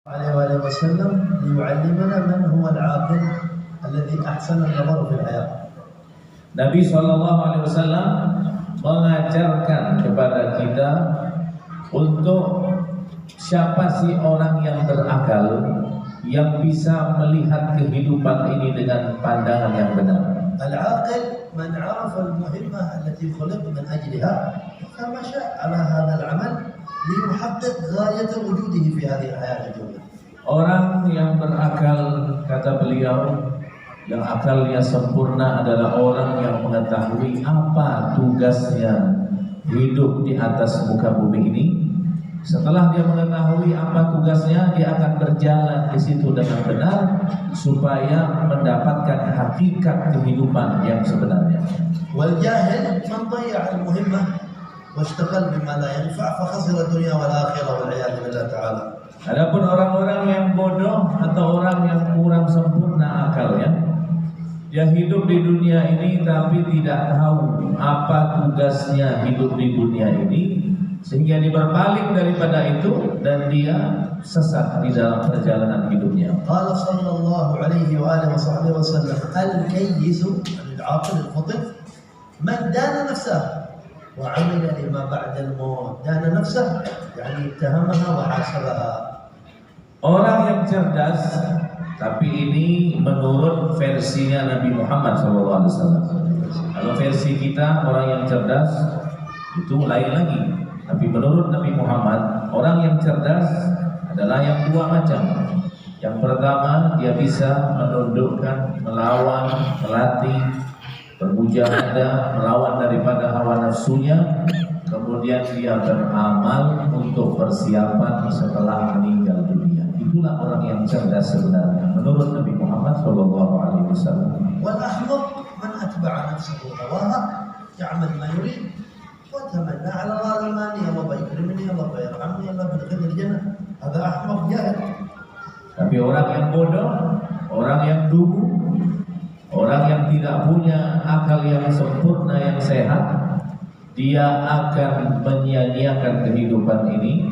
عليه وسلم ليعلمنا من هو العاقل الذي أحسن النظر في الحياة. Nabi SAW mengajarkan kepada kita untuk siapa sih orang yang berakal yang bisa melihat kehidupan ini dengan pandangan yang benar. العاقل من عرف المهمة التي خلق من أجلها فمشى على هذا العمل ليحقق غاية وجوده في هذه الحياة الدنيا. Orang yang berakal, kata beliau, yang akalnya sempurna adalah orang yang mengetahui apa tugasnya hidup di atas muka bumi ini. Setelah dia mengetahui apa tugasnya, dia akan berjalan di situ dengan benar supaya mendapatkan hakikat kehidupan yang sebenarnya. والجاهل من ضيع المهمة واشتغل بما لا ينفع فخسر الدنيا والآخرة والعياذ بالله تعالى. Adapun orang-orang yang bodoh atau orang yang kurang sempurna akalnya, dia hidup di dunia ini tapi tidak tahu apa tugasnya hidup di dunia ini, sehingga dia berpaling daripada itu dan dia sesat di dalam perjalanan hidupnya. قال صلى الله عليه وآله وصحبه وسلم الكيس العاقل الفطن من دان نفسه وعمل لما بعد الموت. دان نفسه يعني اتهمها وحاسبها. Orang yang cerdas, tapi ini menurut versinya Nabi Muhammad SAW. Kalau versi kita orang yang cerdas itu lain lagi. Tapi menurut Nabi Muhammad, orang yang cerdas adalah yang dua macam. Yang pertama, dia bisa menundukkan, melawan, melatih, bermujahadah, melawan daripada hawa nafsunya. Kemudian dia beramal untuk persiapan setelah meninggal dunia. Itulah orang yang cerdas sebenarnya menurut Nabi Muhammad SAW. والأحمق من أتبع نفسه هواها يعمل ما يريد وتمنى على الله الماني الله بيكرمني الله بيرحمني الله بيدخلني الجنة. هذا أحمق جاهل. Tapi orang yang bodoh, orang yang dungu, orang yang tidak punya akal yang sempurna yang sehat, dia akan menyia-nyiakan kehidupan ini.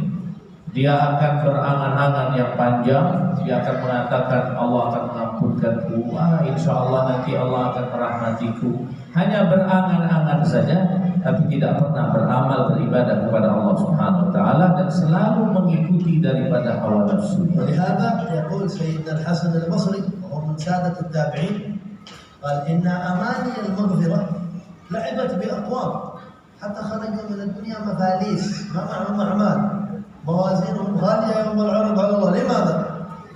Dia akan berangan-angan yang panjang. Dia akan mengatakan Allah akan mengampunkanku, insya Allah nanti Allah akan merahmatiku. Hanya berangan-angan saja, tapi tidak pernah beramal beribadah kepada Allah Subhanahu Wa Taala dan selalu mengikuti daripada hawa nafsu. ولهذا يقول سيدنا الحسن البصري وهو من سادة التابعين قال إن أماني المغفرة لعبت بأقوام حتى خرجوا من الدنيا مفاليس ما معهم أعمال موازينهم غالية يوم العرض على الله. لماذا؟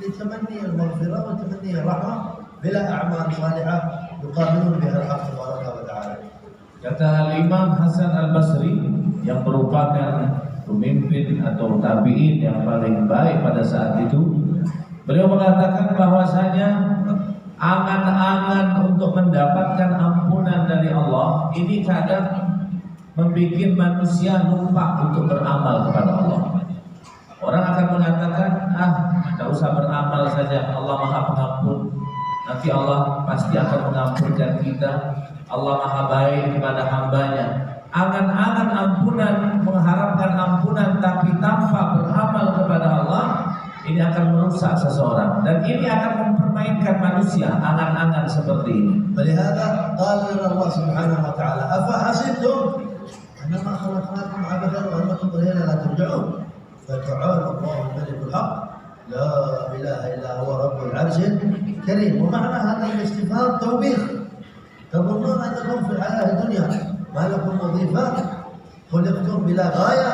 لتمني المغفرة وتمني الرحمة بلا أعمال صالحة يقابلون بها الحق تبارك وتعالى. Kata Imam Hasan Al-Basri yang merupakan pemimpin atau tabi'in yang paling baik pada saat itu, beliau mengatakan bahwasanya angan-angan untuk mendapatkan ampunan dari Allah ini kadang membuat manusia lupa untuk beramal kepada Allah. Orang akan mengatakan, tidak usah beramal saja, Allah Maha Pengampun. Nanti Allah pasti akan mengampunkan kita. Allah Maha baik kepada hambanya. Angan-angan ampunan, mengharapkan ampunan tapi tanpa beramal kepada Allah, ini akan merusak seseorang dan ini akan mempermainkan manusia. Angan-angan seperti ini. ولهذا قال لنا الله سبحانه وتعالى أفحسبتم أنما خلقناكم عبثا وأنكم إلينا لا ترجعون فتعالى الله الملك الحق لا إله إلا هو رب العرش الكريم. ومعنى هذا الاستفهام توبيخ. تظنون أنكم في الحياة الدنيا ما لكم وظيفة خلقتم بلا غاية.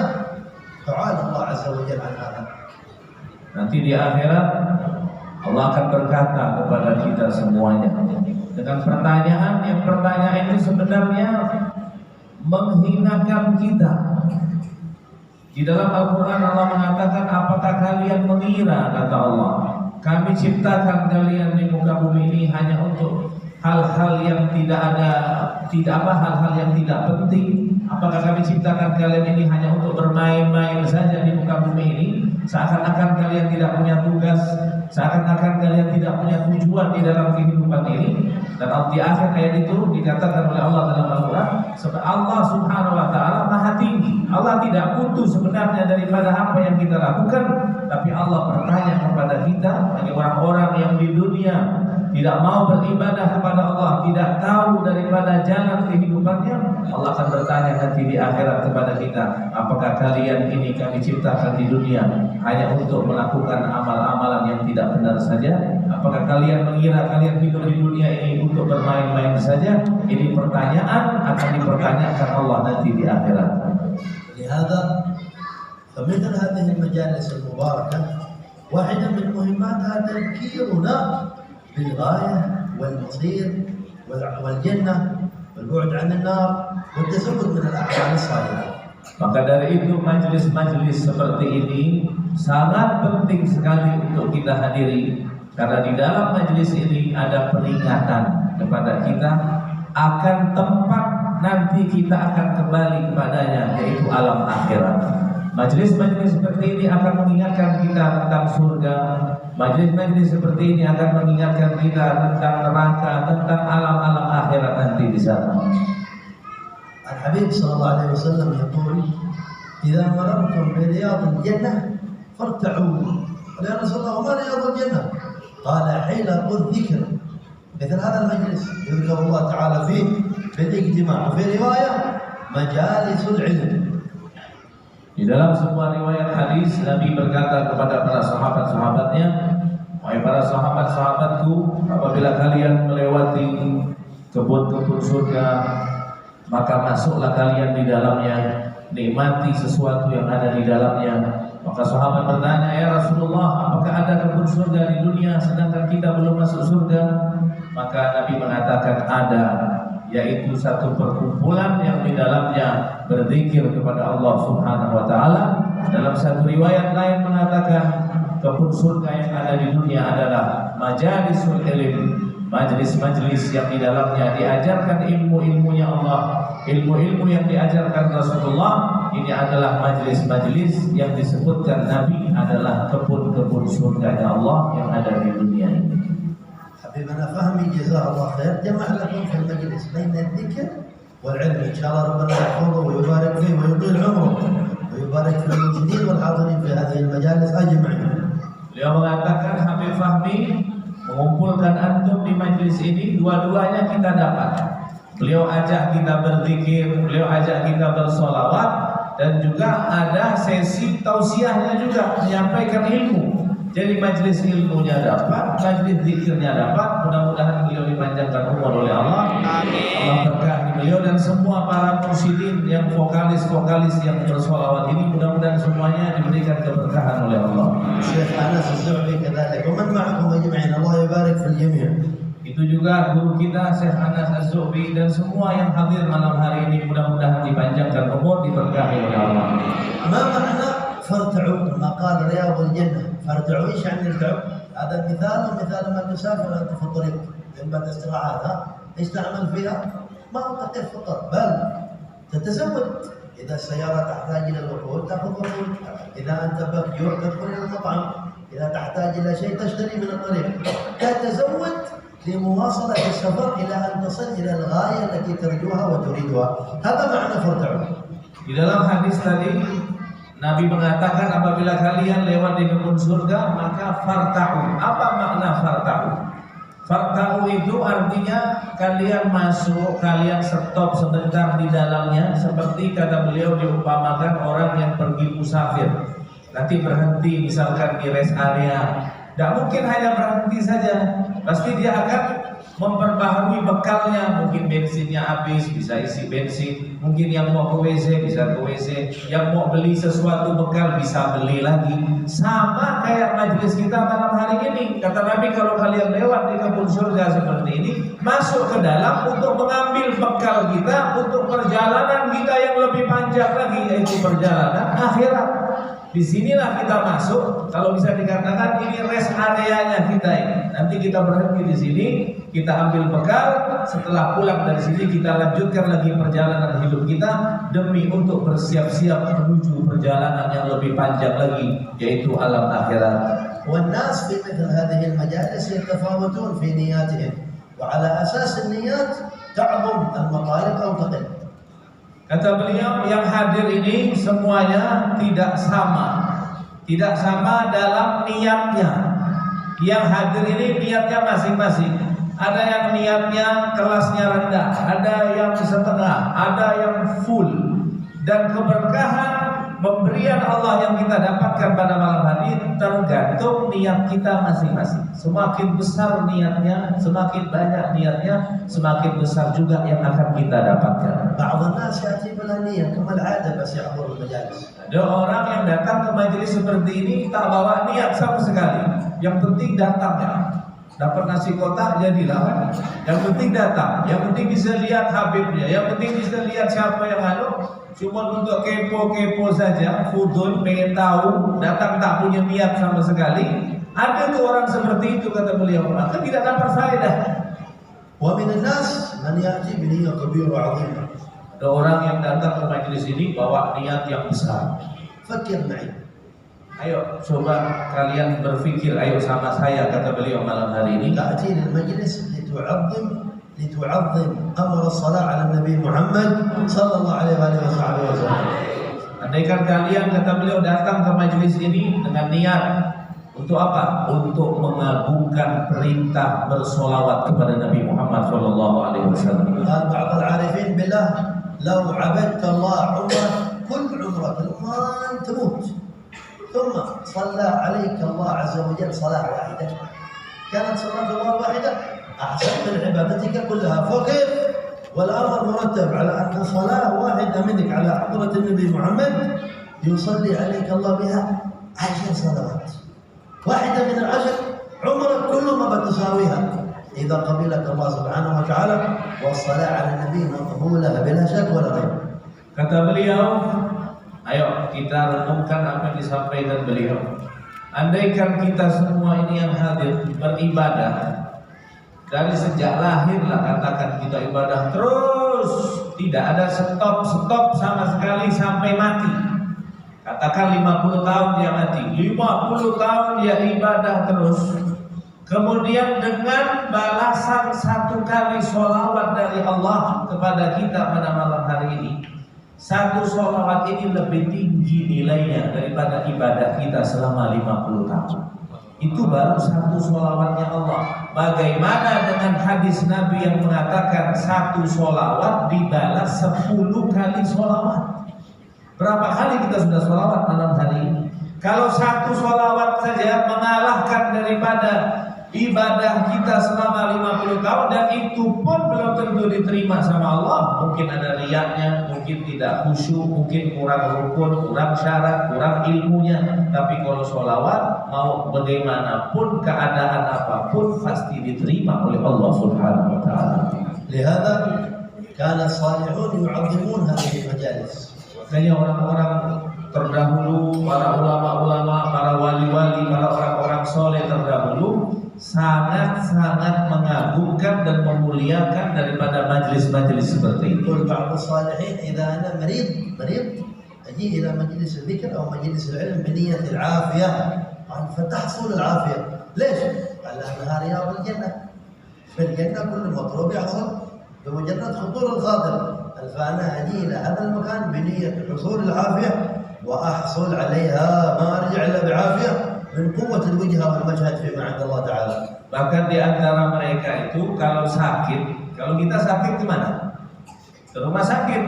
تعالى الله عز وجل عن هذا. Nanti di akhirat Allah akan berkata kepada kita semuanya dengan pertanyaan yang pertanyaan itu sebenarnya menghinakan kita. Di dalam Al-Quran Allah mengatakan, apakah kalian mengira, kata Allah, kami ciptakan kalian di muka bumi ini hanya untuk hal-hal yang hal-hal yang tidak penting. Apakah kami ciptakan kalian ini hanya untuk bermain-main saja di muka bumi ini, seakan-akan kalian tidak punya tugas, seakan-akan kalian tidak punya tujuan di dalam kehidupan ini. Dan di akhir ayat itu dikatakan oleh Allah dalam Al-Quran, sebab Allah Subhanahu Wa Taala Maha Tinggi. Allah tidak butuh sebenarnya daripada apa yang kita lakukan, tapi Allah bertanya kepada kita, bagi orang-orang yang di dunia tidak mau beribadah kepada Allah, tidak tahu daripada jalan kehidupannya, Allah akan bertanya nanti di akhirat kepada kita, apakah kalian ini kami ciptakan di dunia hanya untuk melakukan amal-amalan yang tidak benar saja? Apakah kalian mengira kalian hidup di dunia ini untuk bermain-main saja? Ini pertanyaan akan dipertanyakan Allah nanti di akhirat. لهذا فمثل هذه المجالس المباركة واحدة من مهماتها تذكيرنا بالغاية والمصير والجنة والبعد عن النار والتزود من الأعمال الصالحة. Maka dari itu majelis-majelis seperti ini sangat penting sekali untuk kita hadiri, karena di dalam majelis ini ada peringatan kepada kita akan tempat nanti kita akan kembali kepadanya, yaitu alam akhirat. Majelis-majelis seperti ini akan mengingatkan kita tentang surga. Majelis-majelis seperti ini akan mengingatkan kita tentang neraka, tentang alam-alam akhirat nanti di sana. Al-Habib sallallahu alaihi wasallam yaqul, "Idza marartum bi riyadil jannah farta'u." Ya Rasulullah, ma riyadul jannah? Qala hilaqul dzikr. مثل هذا المجلس يذكر الله تعالى فيه بالاجتماع، وفي رواية مجالس العلم. Di dalam sebuah riwayat hadis, Nabi berkata kepada para sahabat-sahabatnya, "Wahai para sahabat-sahabatku, apabila kalian melewati kebun-kebun surga, maka masuklah kalian di dalamnya, nikmati sesuatu yang ada di dalamnya." Maka sahabat bertanya, "Ya Rasulullah, apakah ada kebun surga di dunia sedangkan kita belum masuk surga?" Maka Nabi mengatakan ada, yaitu satu perkumpulan yang di dalamnya berzikir kepada Allah Subhanahu Wa Taala. Dalam satu riwayat lain mengatakan kebun surga yang ada di dunia adalah majalisul ilm, majelis-majelis yang di dalamnya diajarkan ilmu-ilmunya Allah, ilmu-ilmu yang diajarkan Rasulullah. Ini adalah majelis-majelis yang disebutkan Nabi adalah kebun-kebun surganya Allah yang ada di dunia ini. حبيبنا فهمي جزاه الله خير جمع لكم في المجلس بين الذكر والعلم، ان شاء الله ربنا يحفظه ويبارك فيه ويطيل عمره ويبارك في الموجودين والحاضرين في هذه المجالس اجمعين. Beliau mengatakan, Habib Fahmi mengumpulkan antum di majelis ini, dua-duanya kita dapat. Beliau ajak kita berzikir, beliau ajak kita bersolawat, dan juga ada sesi tausiahnya juga, menyampaikan ilmu. Jadi majelis ilmunya dapat, majelis zikirnya dapat. Mudah-mudahan beliau dipanjangkan umur oleh Allah. Allah berkahi beliau dan semua para mursyidin yang vokalis-vokalis yang bersolawat ini, mudah-mudahan semuanya diberikan keberkahan oleh Allah. Syekh Anas Az-Zu'bi كذلك ومن معكم أجمعين الله يبارك في الجميع. Itu juga guru kita Syekh Anas Az-Zu'bi dan semua yang hadir malam hari ini, mudah-mudahan dipanjangkan umur, diberkahi oleh Allah. ما معنى فارتعوا كما قال رياض الجنة؟ فارتعوا ايش يعني ارتعوا؟ هذا مثال ومثال ما تسافر انت في الطريق جنبات استراحات، ايش تعمل فيها؟ ما تقف فقط بل تتزود. اذا السيارة تحتاج الى الوقود تاخذ وقود، اذا انت بك جوع تدخل الى المطعم، اذا تحتاج الى شيء تشتري من الطريق، تتزود لمواصلة السفر الى ان تصل الى الغاية التي ترجوها وتريدها. هذا معنى فارتعوا. Di dalam hadis tadi Nabi mengatakan apabila kalian lewat di kebun surga maka farta'u. Apa makna farta'u? Farta'u itu artinya kalian masuk, kalian stop sebentar di dalamnya, seperti kata beliau diumpamakan orang yang pergi musafir. Nanti berhenti misalkan di rest area. Tidak mungkin hanya berhenti saja, pasti dia akan memperbaharui bekalnya. Mungkin bensinnya habis, bisa isi bensin. Mungkin yang mau ke WC bisa ke WC. Yang mau beli sesuatu bekal bisa beli lagi. Sama kayak majelis kita malam hari ini. Kata Nabi, kalau kalian lewat di kebun surga seperti ini, masuk ke dalam untuk mengambil bekal kita untuk perjalanan kita yang lebih panjang lagi, yaitu perjalanan akhirat. Disinilah kita masuk. Kalau bisa dikatakan ini rest areanya kita ini. Nanti kita berhenti di sini, kita ambil bekal. Setelah pulang dari sini kita lanjutkan lagi perjalanan hidup kita demi untuk bersiap-siap menuju perjalanan yang lebih panjang lagi, yaitu alam akhirat. والناس في مثل هذه المجالس يتفاوتون في نياتهم وعلى أساس النيات تعظم المطالب أو تقل. Kata beliau, yang hadir ini semuanya tidak sama dalam niatnya. Yang hadir ini niatnya masing-masing. Ada yang niatnya kelasnya rendah, ada yang setengah, ada yang full. Dan keberkahan pemberian Allah yang kita dapatkan pada malam hari tergantung niat kita masing-masing. Semakin besar niatnya, semakin banyak niatnya, semakin besar juga yang akan kita dapatkan. بعض الناس يأتي بلا نية كما العادة بس يحضر المجالس. Ada orang yang datang ke majelis seperti ini tak bawa niat sama sekali. Yang penting datangnya. Dapat nasi kotak jadilah kan. Yang penting datang, yang penting bisa lihat habibnya, yang penting bisa lihat siapa yang cuma untuk kepo-kepo saja, fudul, pengen tahu, datang tak punya niat sama sekali. Ada tuh orang seperti itu kata beliau, maka tidak dapat faedah. ومن الناس من يأتي بنية كبيرة وعظيمة. Ada orang yang datang ke majelis ini bawa niat yang besar. فكر معي. Ayo coba kalian berpikir, ayo sama saya kata beliau malam hari ini. تأتي للمجلس لتعظم أمر الصلاة على النبي محمد صلى الله عليه وآله وسلم. Andaikan kalian kata beliau datang ke majelis ini dengan niat untuk apa? Untuk mengagungkan perintah bersolawat kepada Nabi Muhammad sallallahu alaihi wasallam. بعض العارفين بالله لو عبدت الله عمرك كل عمرك ما تموت ثم صلى عليك الله عز وجل صلاة واحدة كانت صلاة الله واحدة أحسن من عبادتك كلها. فكيف والأمر مرتب على أن صلاة واحدة منك على حضرة النبي محمد يصلي عليك الله بها 10 صلوات. واحدة من 10 عمرك كله ما بتساويها إذا قبلك الله سبحانه وتعالى والصلاة على النبي مقبولة بلا شك ولا ريب. Kata beliau, ayo kita renungkan apa yang disampaikan beliau. Andaikan kita semua ini yang hadir beribadah dari sejak lahirlah, katakan kita ibadah terus, tidak ada stop sama sekali sampai mati. Katakan 50 tahun dia mati, 50 tahun dia ibadah terus. Kemudian dengan balasan 1 kali sholawat dari Allah kepada kita pada malam hari ini, 1 sholawat ini lebih tinggi nilainya daripada ibadah kita selama 50 tahun. Itu baru 1 sholawatnya Allah. Bagaimana dengan hadis Nabi yang mengatakan 1 sholawat dibalas 10 kali sholawat? Berapa kali kita sudah sholawat malam hari ini? Kalau 1 sholawat saja mengalahkan daripada ibadah kita selama 50 tahun, dan itu pun belum tentu diterima sama Allah. Mungkin ada riyaknya, mungkin tidak khusyuk, mungkin kurang rukun, kurang syarat, kurang ilmunya. Tapi kalau sholawat, mau bagaimanapun keadaan apapun pasti diterima oleh Allah Subhanahu wa taala. لهذا كان الصالحون يعظمون هذه المجالس. Makanya orang-orang terdahulu, para ulama-ulama, para wali-wali, para orang-orang soleh terdahulu sangat-sangat mengagungkan dan memuliakan daripada majlis-majlis seperti ini. يقول بعض الصالحين إذا أنا مريض أجي إلى مجلس الذكر أو مجلس العلم بنية العافية فتحصل العافية. ليش؟ قال لأنها رياض الجنة. في الجنة كل مطلوب يحصل بمجرد خطور الخاطر. فأنا أجي إلى هذا المكان بنية حصول العافية وأحصل عليها ما أرجع إلا بعافية من قوة الوجهة والمشهد فيما عند الله تعالى. Bahkan di antara mereka itu kalau sakit, kalau kita sakit kemana? Ke rumah sakit.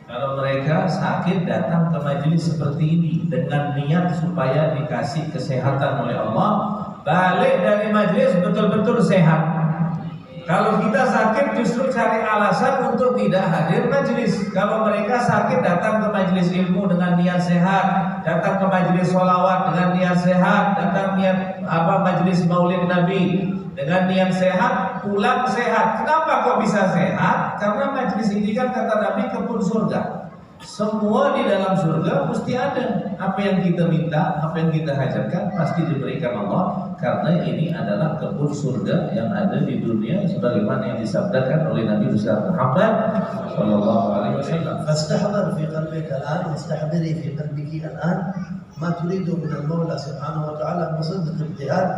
Kalau mereka sakit datang ke majelis seperti ini dengan niat supaya dikasih kesehatan oleh Allah, balik dari majelis betul-betul sehat. Kalau kita sakit justru cari alasan untuk tidak hadir majelis. Kalau mereka sakit datang ke majelis ilmu dengan niat sehat, datang ke majelis sholawat dengan niat sehat, datang niat majelis maulid Nabi dengan niat sehat, pulang sehat. Kenapa kok bisa sehat? Karena majelis ini kan kata Nabi kebun surga. Semua di dalam surga mesti ada. Apa yang kita minta, apa yang kita hajatkan pasti diberikan Allah, karena ini adalah kebun surga yang ada di dunia sebagaimana yang disabdakan oleh Nabi besar Muhammad sallallahu alaihi wasallam. فاستحضر في قلبك الآن واستحضري في قلبك الآن ما تريد من المولى سبحانه وتعالى بصدق اجتهاد،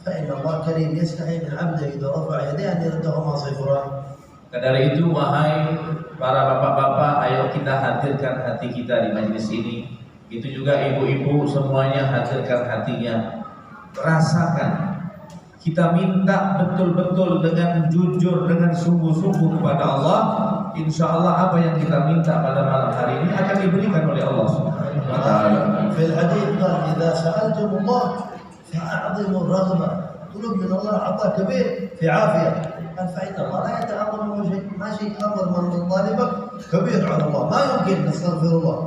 فإن الله كريم يستحي من عبده إذا رفع يديه أن يردهما صفرا. Dari itu, wahai para bapak-bapak, ayo kita hadirkan hati kita di majelis ini. Itu juga ibu-ibu semuanya hadirkan hatinya. Rasakan. Kita minta betul-betul dengan jujur, dengan sungguh-sungguh kepada Allah. Insya Allah apa yang kita minta pada malam hari ini akan diberikan oleh Allah Subhanahu wa Ta'ala. في الحديث قال إذا سألتم الله فأعظموا الرغبة. طلب من الله عطاء كبير في عافية. قال فإن الله لا يتعظم منه شيء، ما شيء أمر من طالبك كبير على الله، ما يمكن نستغفر الله.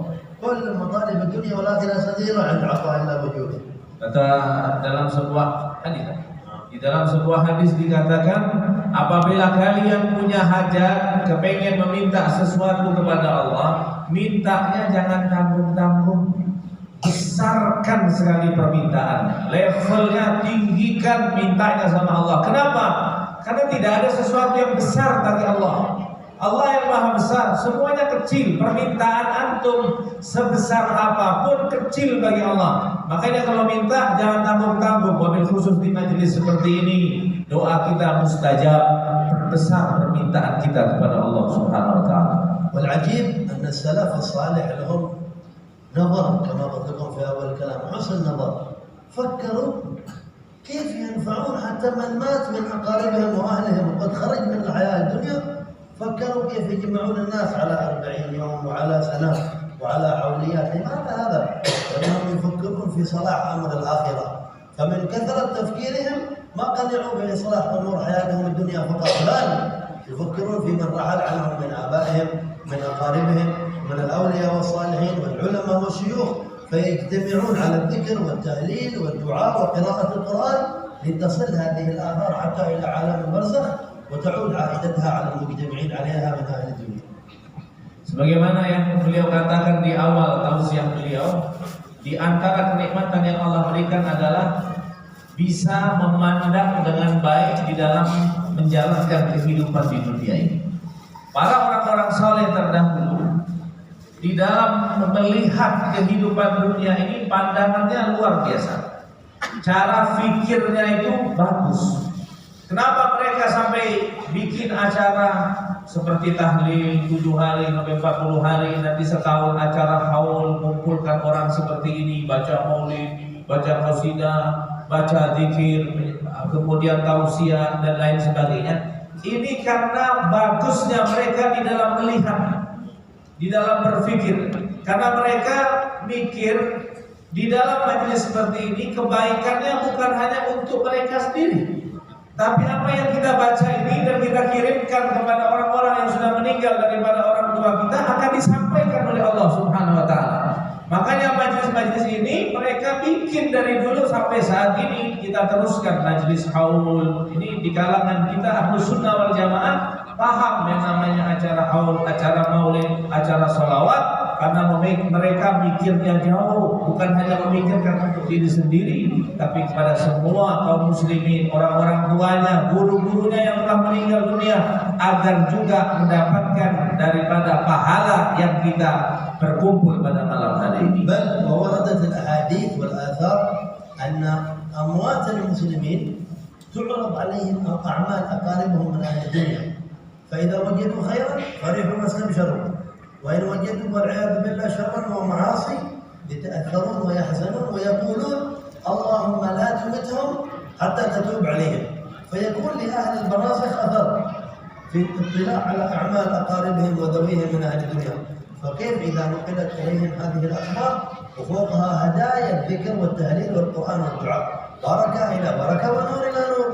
كل مطالب الدنيا والآخرة صغيرة عند عطاء الله وجوده. Kata dalam sebuah hadis, di dalam sebuah hadis dikatakan, apabila kalian punya hajat, kepengen meminta sesuatu kepada Allah, mintanya jangan tanggung-tanggung, besarkan sekali permintaan, levelnya tinggikan mintanya sama Allah. Kenapa? Karena tidak ada sesuatu yang besar bagi Allah. Allah yang maha besar, semuanya kecil. Permintaan antum sebesar apapun kecil bagi Allah. Makanya kalau minta jangan tanggung-tanggung. Wabil khusus di majelis seperti ini, doa kita mustajab. Besar permintaan kita kepada Allah Subhanahu wa Ta'ala. والعجيب أن السلف الصالح لهم نظر كما قلت لكم في أول الكلام، حسن نظر. فكروا كيف ينفعون حتى من مات من أقاربهم وأهلهم وقد خرج من الحياة الدنيا. فكروا كيف يجمعون الناس على 40 يوم وعلى سنة وعلى حوليات. لماذا هذا؟ لأنهم يفكرون في صلاح أمر الآخرة. فمن كثرة تفكيرهم ما قنعوا بإصلاح أمور حياتهم الدنيا فقط، بل يفكرون في من رحل عنهم من آبائهم، من أقاربهم، من الأولياء والصالحين والعلماء والشيوخ، فيجتمعون على الذكر والتهليل والدعاء وقراءة القرآن لتصل هذه الآثار حتى إلى عالم البرزخ وتعود عائدتها على المجتمعين عليها من أهل الدنيا. Sebagaimana yang beliau katakan di awal tausiah beliau, di antara kenikmatan yang Allah berikan adalah bisa memandang dengan baik di dalam menjalankan kehidupan di dunia ini. Para orang-orang saleh terdahulu di dalam melihat kehidupan dunia ini pandangannya luar biasa. Cara fikirnya itu bagus. Kenapa mereka sampai bikin acara seperti tahlil 7 hari sampai 40 hari, nanti setahun acara haul, mengumpulkan orang seperti ini, baca maulid, baca qasidah, baca zikir, kemudian tausiah dan lain sebagainya. Ini karena bagusnya mereka di dalam melihat, di dalam berpikir. Karena mereka mikir di dalam majelis seperti ini kebaikannya bukan hanya untuk mereka sendiri, tapi apa yang kita baca ini dan kita kirimkan kepada orang-orang yang sudah meninggal daripada orang tua kita akan disampaikan oleh Allah Subhanahu wa Ta'ala. Makanya majelis-majelis ini mereka bikin dari dulu sampai saat ini kita teruskan majelis haul. Ini di kalangan kita Ahlus Sunnah wal Jamaah paham yang namanya acara haul, acara maulid, acara sholawat, karena mereka mikirnya jauh, bukan hanya memikirkan untuk diri sendiri, tapi kepada semua kaum muslimin, orang-orang tuanya, guru-gurunya yang telah meninggal dunia, agar juga mendapatkan daripada pahala yang kita berkumpul pada malam hari ini. بل ووردت الأحاديث والآثار أن أموات المسلمين تعرض عليهم أعمال أقاربهم من أهل الدنيا، فإذا وجدوا خيرا فرحوا واستبشروا، وإن وجدوا والعياذ بالله شرا ومعاصي يتأثرون ويحزنون ويقولون اللهم لا تمتهم حتى تتوب عليهم. فيكون لأهل البرازخ أثر في الاطلاع على أعمال أقاربهم وذويهم من أهل الدنيا. فكيف إذا نقلت إليهم هذه الأخبار وفوقها هدايا الذكر والتهليل والقرآن والدعاء، بركة إلى بركة ونور إلى نور.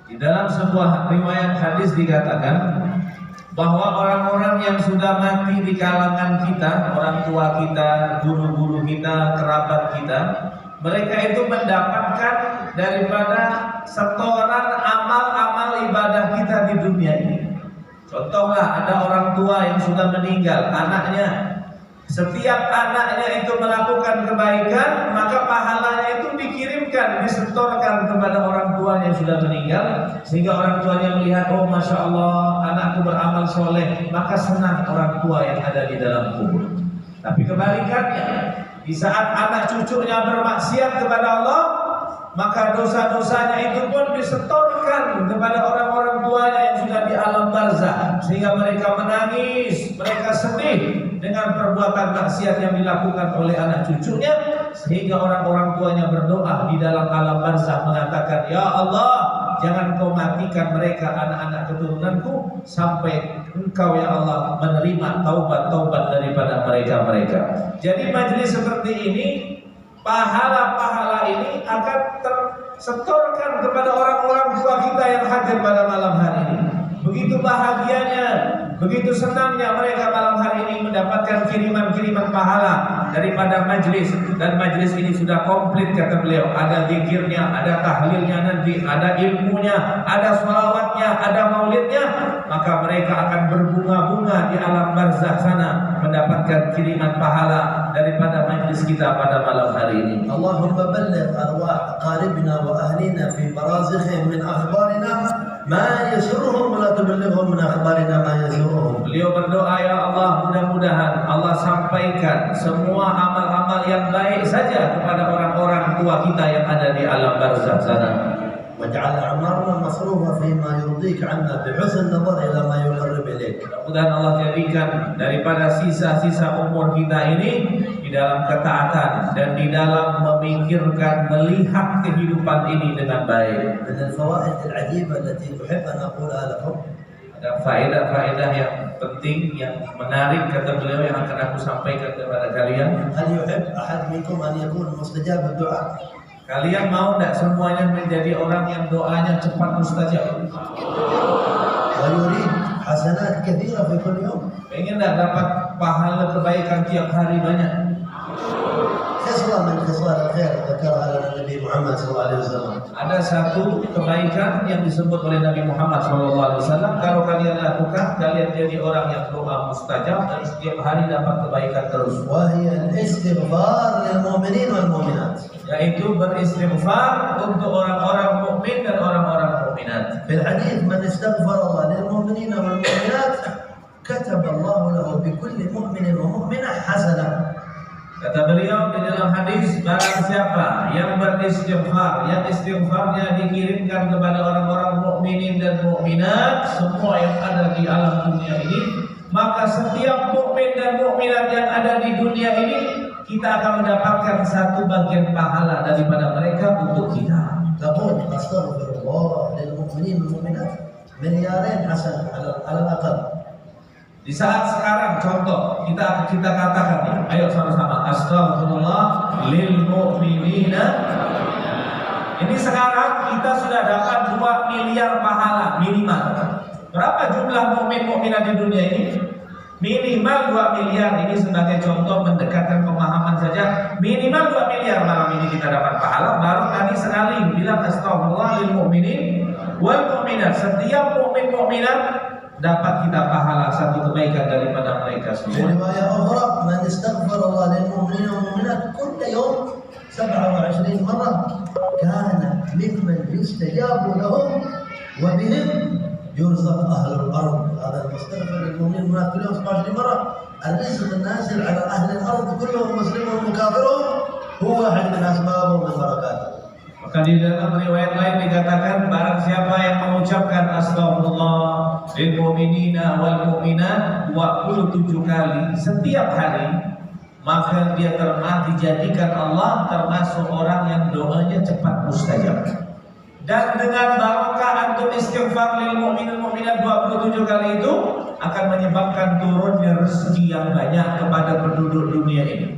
Di dalam sebuah riwayat hadis dikatakan bahwa orang-orang yang sudah mati di kalangan kita, orang tua kita, guru-guru kita, kerabat kita, mereka itu mendapatkan daripada setoran amal-amal ibadah kita di dunia ini. Contohlah ada orang tua yang sudah meninggal, anaknya Setiap anaknya itu melakukan kebaikan, maka pahalanya itu dikirimkan, disetorkan kepada orang tuanya yang sudah meninggal, sehingga orang tuanya melihat, oh masya Allah, anakku beramal soleh, maka senang orang tua yang ada di dalam kubur. Tapi kebalikannya, di saat anak cucunya bermaksiat kepada Allah, maka dosa-dosanya itu pun disetorkan kepada orang-orang tuanya yang sudah di alam barzah, sehingga mereka menangis, mereka sedih dengan perbuatan maksiat yang dilakukan oleh anak cucunya, sehingga orang-orang tuanya berdoa di dalam alam barzah mengatakan, ya Allah, jangan kau matikan mereka, anak-anak keturunanku, sampai Engkau ya Allah menerima taubat-taubat daripada mereka-mereka. Jadi majelis seperti ini, pahala-pahala ini akan tersetorkan kepada orang-orang tua kita yang hadir pada malam hari ini. Begitu bahagianya, begitu senangnya mereka malam hari ini mendapatkan kiriman-kiriman pahala daripada majelis. Dan majelis ini sudah komplit kata beliau. Ada zikirnya, ada tahlilnya nanti, ada ilmunya, ada sholawatnya, ada maulidnya. Maka mereka akan berbunga-bunga di alam barzakh sana mendapatkan kiriman pahala daripada majelis kita pada malam hari ini. Allahumma balligh arwah aqaribina wa ahlina fi barazikhihim min akhbarina ma yasurruhum wa la tuballighhum min akhbarina ma yasurruhum. Beliau berdoa, ya Allah, mudah-mudahan Allah sampaikan semua amal-amal yang baik saja kepada orang-orang tua kita yang ada di alam barzakh sana. واجعل أعمارنا مصروفة فيما يرضيك عنا بحسن النظر إلى ما يقرب إليك. Mudah-mudahan Allah jadikan daripada sisa-sisa umur kita ini di dalam ketaatan dan di dalam memikirkan, melihat kehidupan ini dengan baik. من الفوائد العجيبة التي تحب أن أقولها لكم. Ada faedah-faedah yang penting, yang menarik kata beliau yang akan aku sampaikan kepada kalian. هل يحب أحد منكم أن يكون مستجاب الدعاء؟ Kalian mau tidak semuanya menjadi orang yang doanya cepat mustajab? ويريد حسنات كثيرة في كل يوم. Pengen tidak dapat pahala kebaikan tiap hari banyak? خصلة من خصال الخير ذكرها لنا النبي محمد صلى الله عليه وسلم. Ada satu kebaikan yang disebut oleh Nabi Muhammad SAW. Kalau kalian lakukan, kalian jadi orang yang doa mustajab dan setiap hari dapat kebaikan terus. وهي الاستغفار للمؤمنين والمؤمنات. Yaitu beristighfar untuk orang-orang mukmin dan orang-orang mukminat. في الحديث من استغفر الله للمؤمنين والمؤمنات كتب الله له بكل مؤمن ومؤمنة حسنة. Kata beliau di dalam hadis, barang siapa yang beristighfar, yang istighfarnya dikirimkan kepada orang-orang mukminin dan mukminat semua yang ada di alam dunia ini, maka setiap mukmin dan mukminat yang ada di dunia ini, kita akan mendapatkan satu bagian pahala daripada mereka untuk kita. تقول أستغفر الله للمؤمنين والمؤمنات مليارين حسنة على الأقل. Di saat sekarang contoh kita katakan nih, ayo sama-sama astagfirullah lil mu'minina. Ini sekarang kita sudah dapat 2 miliar pahala minimal. Berapa jumlah mukmin mukminat di dunia ini? Minimal 2 miliar. Ini sebagai contoh mendekatkan pemahaman saja. Minimal 2 miliar malam ini kita dapat pahala. Baru tadi sekali bilang astagfirullah lil mu'minin wal mu'minat. Setiap mukmin mukminat dapat kita pahala satu kebaikan daripada mereka في semua. رواية أخرى من استغفر الله للمؤمنين والمؤمنات كل يوم 27 مرة كان ممن يستجاب لهم وبهم يرزق أهل الأرض. هذا المستغفر للمؤمنين والمؤمنات كل يوم 27 مرة. الرزق النازل على أهل الأرض كلهم مسلمهم وكافرهم هو واحد من أسبابه ومن بركاته. Maka di dalam riwayat lain dikatakan barang siapa yang mengucapkan astagfirullah lil mu'minina wal mu'minat 27 kali setiap hari, maka dia dijadikan Allah termasuk orang yang doanya cepat mustajab. Dan dengan barokah antum istighfar lil mu'minin mu'minat 27 kali itu akan menyebabkan turunnya rezeki yang banyak kepada penduduk dunia ini.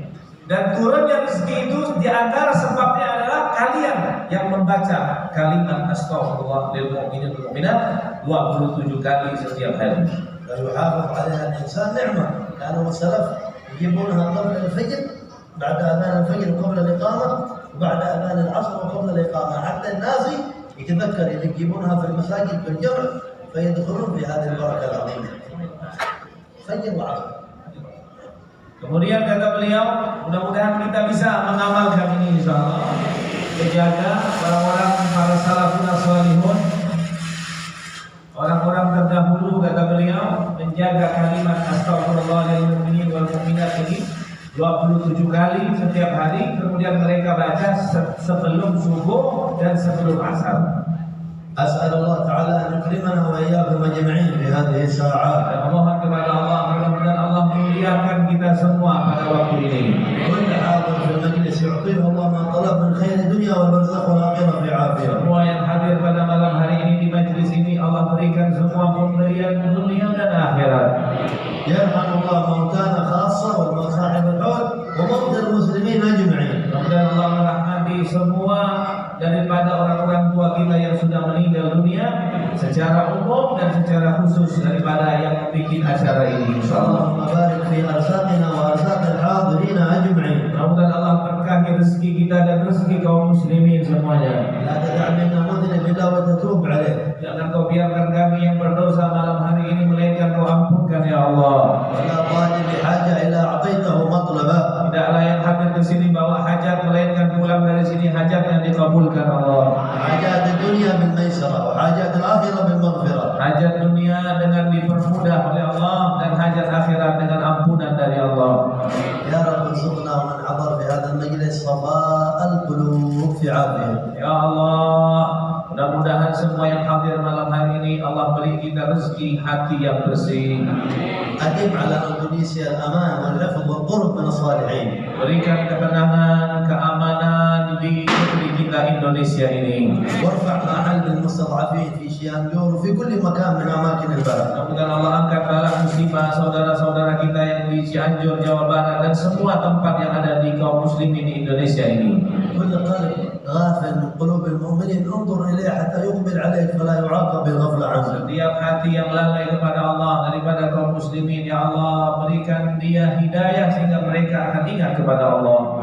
Dan turunnya rezeki itu diantara sebabnya adalah kalian yang membaca kalimat astagfirullah lil mu'minin wal mu'minat 27 kali setiap hari. ويحافظ عليها الإنسان نعمة، لأنه السلف يجيبونها قبل الفجر، بعد أذان الفجر قبل الإقامة، وبعد أذان العصر وقبل الإقامة، حتى الناس يتذكر يجيبونها في المساجد بالجمع فيدخلون في هذه البركة العظيمة. فجر وعصر. Kemudian kata beliau, mudah-mudahan kita bisa mengamalkan ini insyaallah. Menjaga orang-orang para salafun salihun, orang-orang terdahulu kata beliau, menjaga kalimat astagfirullah lil mu'minin wal mu'minat ini 27 kali setiap hari, kemudian mereka baca sebelum subuh dan sebelum asar. أسأل الله تعالى أن يكرمنا وإياكم أجمعين في هذه الساعات. Dan mohon kepada Allah, mudah-mudahan Allah memuliakan kita semua pada waktu ini. كل حاضر في المجلس يعطيه الله ما طلب من خير الدنيا والبرزخ والآخرة في عافية. Semua yang hadir pada malam hari ini di majelis ini Allah berikan semua pemberian dunia dan akhirat. يرحم الله موتانا خاصة والمصاحب الحول وموتى المسلمين أجمعين. Mudah-mudahan Allah merahmati semua daripada orang-orang tua kita yang sudah meninggal dunia secara umum dan secara khusus daripada yang membuat acara ini insyaallah. اللهم بارك في أرزاقنا وأرزاق الحاضرين أجمعين. Mudah-mudahan Allah berkahi rezeki kita dan rezeki kaum muslimin semuanya. لا تدع منا مذنب إلا وتتوب عليه. Jangan kau biarkan kami yang berdosa malam hari ini melainkan kau ampunkan ya Allah. ولا طالب بحاجة إلا أعطيته مطلبه. Tidaklah yang hadir ke sini bawa hajat melainkan pulang dari sini hajat yang dikabulkan Allah. حاجات الدنيا بالميسرة وحاجات الآخرة بالمغفرة. Hajat dunia dengan dipermudah oleh Allah dan hajat akhirat dengan ampunan dari Allah. يا رب ارزقنا ومن حضر في هذا المجلس صفاء القلوب في عافية. Ya Allah, mudah-mudahan semua yang hadir malam hari ini Allah beri kita rezeki hati yang bersih. أدم على إندونيسيا الأمان والحفظ والقرب من الصالحين. Berikan ketenangan, keamanan di negeri kita Indonesia ini. وارفع محل المستضعفين في شيانجور وفي كل مكان من أماكن البلد. Mudah-mudahan Allah angkat bala musibah saudara-saudara kita yang di Cianjur, Jawa Barat dan semua tempat yang ada di kaum muslimin di Indonesia ini. كل قلب غافل من قلوب المؤمنين انظر إليه حتى يقبل عليك فلا يعاقب بالغفلة عنه. Setiap hati yang lalai kepada Allah daripada kaum muslimin, ya Allah berikan dia hidayah sehingga mereka akan ingat kepada Allah.